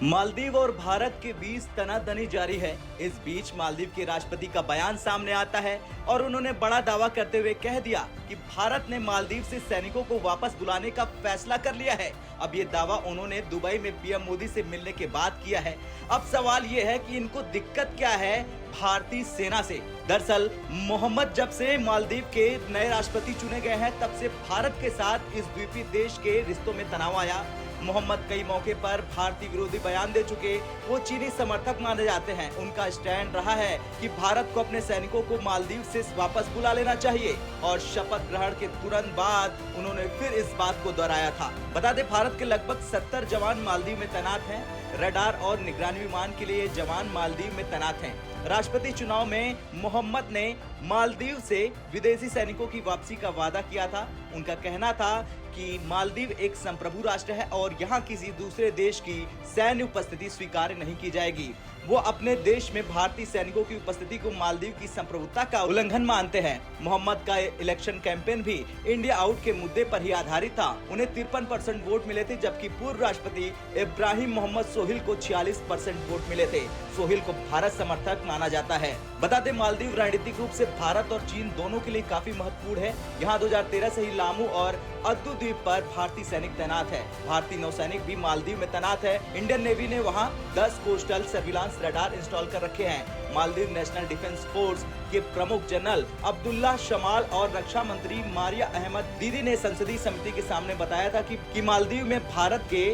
मालदीव और भारत के बीच तनातनी जारी है। इस बीच मालदीव के राष्ट्रपति का बयान सामने आता है और उन्होंने बड़ा दावा करते हुए कह दिया कि भारत ने मालदीव से सैनिकों को वापस बुलाने का फैसला कर लिया है। अब ये दावा उन्होंने दुबई में पीएम मोदी से मिलने के बाद किया है। अब सवाल ये है कि इनको दिक्कत क्या है भारतीय सेना से। दरअसल मोहम्मद जब से मालदीव के नए राष्ट्रपति चुने गए हैं, तब से भारत के साथ इस द्वीपीय देश के रिश्तों में तनाव आया। मोहम्मद कई मौके पर भारतीय विरोधी बयान दे चुके, वो चीनी समर्थक माने जाते हैं। उनका स्टैंड रहा है कि भारत को अपने सैनिकों को मालदीव से वापस बुला लेना चाहिए और शपथ ग्रहण के तुरंत बाद उन्होंने फिर इस बात को दोहराया था। बता दें, भारत के लगभग 70 जवान मालदीव में तैनात हैं। रडार और निगरानी विमान के लिए जवान मालदीव में तैनात हैं। राष्ट्रपति चुनाव में मोहम्मद ने मालदीव से विदेशी सैनिकों की वापसी का वादा किया था। उनका कहना था कि मालदीव एक संप्रभु राष्ट्र है और यहाँ किसी दूसरे देश की सैन्य उपस्थिति स्वीकार नहीं की जाएगी। वो अपने देश में भारतीय सैनिकों की उपस्थिति को मालदीव की संप्रभुता का उल्लंघन मानते हैं। मोहम्मद का इलेक्शन कैंपेन भी इंडिया आउट के मुद्दे पर ही आधारित था। उन्हें 53% वोट मिले थे, जबकि पूर्व राष्ट्रपति इब्राहिम मोहम्मद सोहिल को 46% वोट मिले थे। सोहिल को भारत समर्थक माना जाता है। बता दें, मालदीव रणनीतिक रूप से भारत और चीन दोनों के लिए काफी महत्वपूर्ण है। यहाँ 2013 से ही लामू और अद्दू द्वीप पर भारतीय सैनिक तैनात है। भारतीय नौसैनिक भी मालदीव में तैनात है। इंडियन नेवी ने वहाँ 10 कोस्टल सर्विलांस रडार इंस्टॉल कर रखे हैं। मालदीव नेशनल डिफेंस फोर्स के प्रमुख जनरल अब्दुल्ला शमाल और रक्षा मंत्री मारिया अहमद दीदी ने संसदीय समिति के सामने बताया था कि मालदीव में भारत के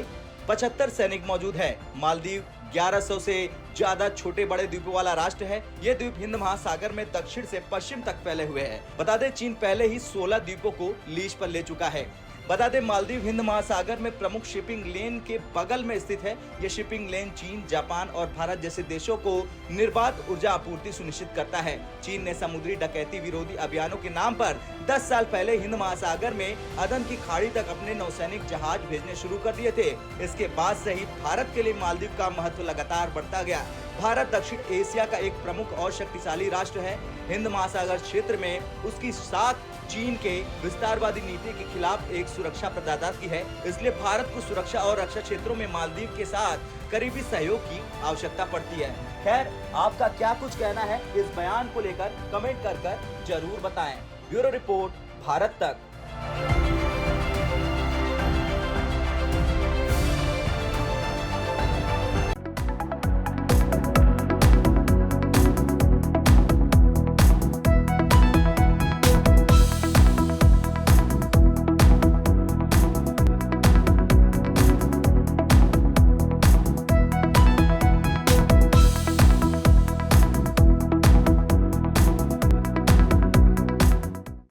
75 सैनिक मौजूद है। मालदीव 1100 से ज्यादा छोटे बड़े द्वीपों वाला राष्ट्र है। ये द्वीप हिंद महासागर में दक्षिण से पश्चिम तक फैले हुए हैं। बता दें, चीन पहले ही 16 द्वीपों को लीज पर ले चुका है। बता दें, मालदीव हिंद महासागर में प्रमुख शिपिंग लेन के बगल में स्थित है। ये शिपिंग लेन चीन, जापान और भारत जैसे देशों को निर्बाध ऊर्जा आपूर्ति सुनिश्चित करता है। चीन ने समुद्री डकैती विरोधी अभियानों के नाम पर 10 साल पहले हिंद महासागर में अदन की खाड़ी तक अपने नौसैनिक जहाज भेजने शुरू कर दिए थे। इसके बाद से ही भारत के लिए मालदीव का महत्व लगातार बढ़ता गया। भारत दक्षिण एशिया का एक प्रमुख और शक्तिशाली राष्ट्र है। हिंद महासागर क्षेत्र में उसकी साख चीन के विस्तारवादी नीति के खिलाफ एक सुरक्षा प्रदाता की है। इसलिए भारत को सुरक्षा और रक्षा क्षेत्रों में मालदीव के साथ करीबी सहयोग की आवश्यकता पड़ती है। खैर, आपका क्या कुछ कहना है इस बयान को लेकर कमेंट कर जरूर बताएं। ब्यूरो रिपोर्ट, भारत तक।